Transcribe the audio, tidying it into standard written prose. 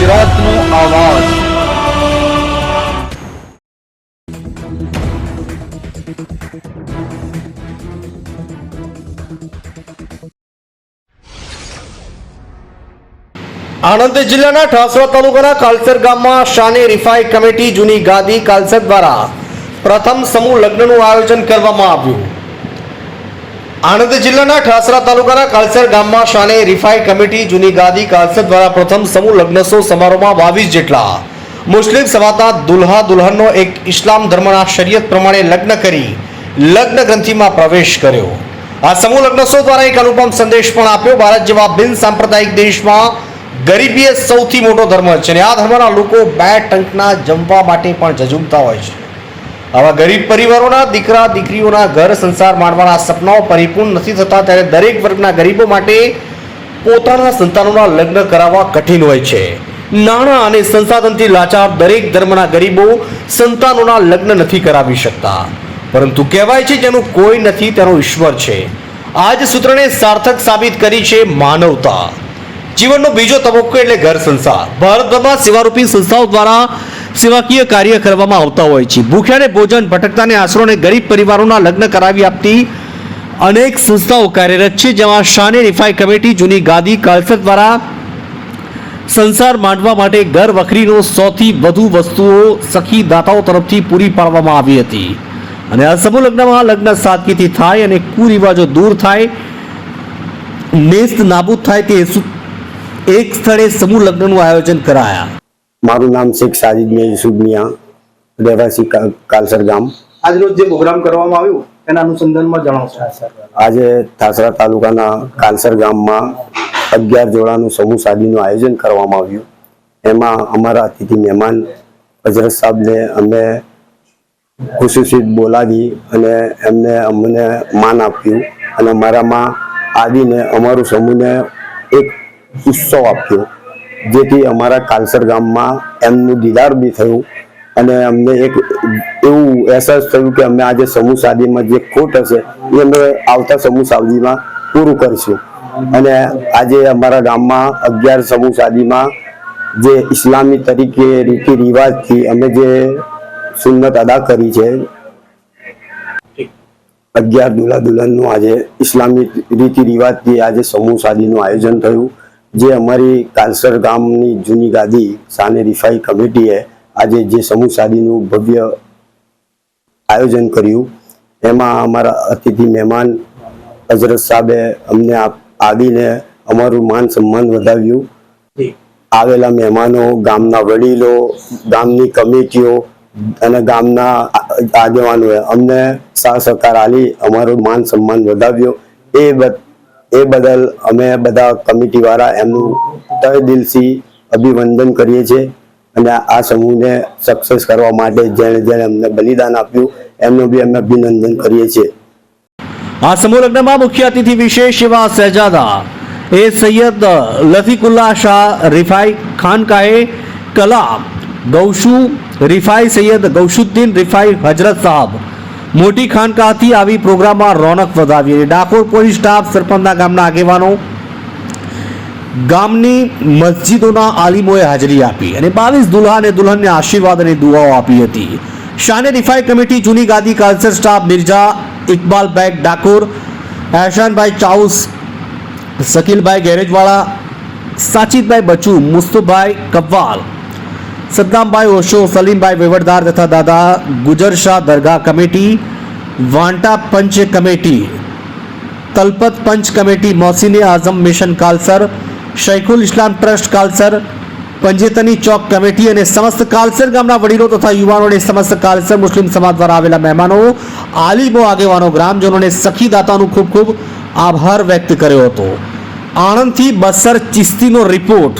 ગુજરાતનો આવાજ। આણંદ જિલ્લાના ઠાસરા તાલુકાના કાલસર ગામમાં શાને રિફાઈ કમિટી જૂની ગાદી કાલસર દ્વારા પ્રથમ સમૂહ લગ્નનું આયોજન કરવામાં આવ્યું। આણંદ જિલ્લાના ઠાસરા તાલુકાના કાલસર ગામમાં શાને રિફાઈ કમિટી જૂની ગાદી કાલસર દ્વારા પ્રથમ સમૂહ લગ્નોત્સવ સમારોહમાં 22 જેટલા મુસ્લિમ સમાજના દુલ્હા દુલ્હનનો એક ઇસ્લામ ધર્મના શરિયત પ્રમાણે લગ્ન કરી લગ્ન ગ્રંથિમાં પ્રવેશ કર્યો। આ સમૂહ લગ્નોત્સવ દ્વારા એક અનુપમ સંદેશ પણ આપ્યો। ભારત જેવા બિન સાંપ્રદાયિક દેશમાં ગરીબી એ સૌથી મોટો ધર્મ છે અને આ ધર્મના લોકો બે ટંકના જમવા માટે પણ ઝઝૂમતા હોય છે। આવા ગરીબ પરિવારોના દીકરા દીકરીઓના ઘર સંસાર માંડવાના સપનાઓ પરિપૂર્ણ નથી થતા ત્યારે દરેક વર્ગના ગરીબો માટે પોતાના સંતાનોના લગ્ન કરાવવા કઠિન હોય છે। નાણાં અને સંસાધનથી લાચાર દરેક ધર્મના ગરીબો સંતાનોના લગ્ન નથી કરાવી શકતા, પરંતુ કહેવાય છે જેનું કોઈ નથી તેનો ઈશ્વર છે। આ જ સૂત્રને સાર્થક સાબિત કરી છે માનવતા। જીવનનો બીજો તબક્કો એટલે ઘર સંસાર। ભારતભરમાં સેવારૂપી સંસ્થાઓ દ્વારા સેવાકીય કાર્ય કરવામાં આવતા હોય છે। ભૂખ્યાને ભોજન, ભટકતાને આશરો અને ગરીબ પરિવારોના લગ્ન કરાવી આપતી અનેક સંસ્થાઓ કાર્યરત છે, જેમાં શાને રિફાઈ કમિટી જૂની ગાદી કાલસર દ્વારા સંસાર માંડવા માટે ઘર વખરીનો સૌથી વધુ વસ્તુઓ સખી દાતાઓ તરફથી પૂરી પાડવામાં આવી હતી અને આ સમૂહ લગ્નમાં લગ્ન સાદગીથી થાય અને કુરિવાજો દૂર થાય, નેસ્ત નાબૂદ થાય તે એક સ્થળે સમૂહ લગ્નનું આયોજન કરાયા। મારું નામ શેખ સાજીદ મિયા યુસુફ મિયા, રહેવાસી કાલસર ગામ। આજરોજ જે પ્રોગ્રામ કરવામાં આવ્યું એના અનુસંધાનમાં જણાવશો। આજે ઠાસરા તાલુકાના કાલસર ગામમાં 11 જોડાનું સમૂહ શાદીનું આયોજન કરવામાં આવ્યું। એમાં અમારા અતિથિ મહેમાન હજરત સાહેબને અમે ખુશીથી બોલાવી અને એમને અમને માન આપ્યું અને અમારામાં આવીને અમારું સમૂહને એક ઉત્સવ આપ્યો, જેથી અમારા કાલસર ગામમાં એમનું દીદાર બી થયું અને અમને એક એવું અહેસાસ થયું કે અમે આજે સમૂહ શાદીમાં જે ખોટ હશે એ અમે આવતા સમૂહ શાદીમાં પૂરું કરીશું। અને આજે અમારા ગામમાં 11 સમૂહ શાદીમાં જે ઇસ્લામી તરીકે રીતિ રિવાજથી અમે જે સુન્નત અદા કરી છે, 11 દુલ્હા દુલ્હનનું આજે ઇસ્લામી રીતિ રિવાજથી આજે સમૂહ શાદીનું આયોજન થયું, જે અમારી કાલસર ગામની જૂની ગાદી શાને રિફાઈ કમિટીએ આજે જે સમૂહ શાદીનું ભવ્ય આયોજન કર્યું। એમાં અમારા અતિથિ મહેમાન હજરત સાહેબે અમને આવીને અમારું માન સન્માન વધાવ્યું। આવેલા મહેમાનો, ગામના વડીલો, ગામની કમિટીઓ અને ગામના આગેવાનોએ અમને સાથ સહકાર આપી અમારું માન સન્માન વધાવ્યો। એ બદલ અમે બધા કમિટી વાળા એમનું તહે દિલથી અભિનંદન કરીએ છીએ અને આ સમૂહને સક્સેસ કરવા માટે જેણે જેણે અમને બલિદાન આપ્યું એમનું બી અમે અભિનંદન કરીએ છીએ। આ સમૂહ લગ્નમાં મુખ્ય અતિથિ વિશેષ એવા શહેજાદા એ સૈયદ લતીફુલ્લાહ શાહ રિફાઈ ખાનકાએ કલા ગૌશુ રિફાઈ સૈયદ ગૌશુદ્દીન રિફાઈ હજરત સાહેબ મોટી ખાનકાથી આવી પ્રોગ્રામમાં રોનક વધાવી। ડાકોર પોલીસ સ્ટાફ, સરપંચના ગામના આગેવાનો, ગામની મસ્જિદોના આલિમોએ હાજરી આપી અને 22 દુલ્હા અને દુલ્હનને આશીર્વાદ અને દુઆઓ આપી હતી। શાને રિફાઈ કમિટી જૂની ગાદી કાલસર સ્ટાફ મિર્ઝા ઇકબાલ બેગ ડાકોર, એહસાનભાઈ ચાઉસ, શકીલભાઈ ગેરેજવાળા, સાચિદભાઈ બચુ, મુસ્તુફભાઈ કવ્વાલ, સદ્દામભાઈ ઓશો, સલીમભાઈ વેવડદાર તથા દાદા ગુજરશાહ દરગાહ કમિટી, વાંટા પંચ કમિટી, તલપત પંચ કમિટી, મોહસિને આઝમ મિશન કાલસર, શૈખુલ ઇસ્લામ ટ્રસ્ટ કાલસર, પંજેતની ચોક કમિટી અને સમસ્ત કાલસર ગામના વડીલો તથા યુવાનો અને સમસ્ત કાલસર મુસ્લિમ સમાજ દ્વારા આવેલા મહેમાનો, આલિમો, આગેવાનો, ગ્રામજનોને સખીદાતાનું ખૂબ ખૂબ આભાર વ્યક્ત કર્યો હતો। આણંદથી બસર ચિસ્તીનો રિપોર્ટ।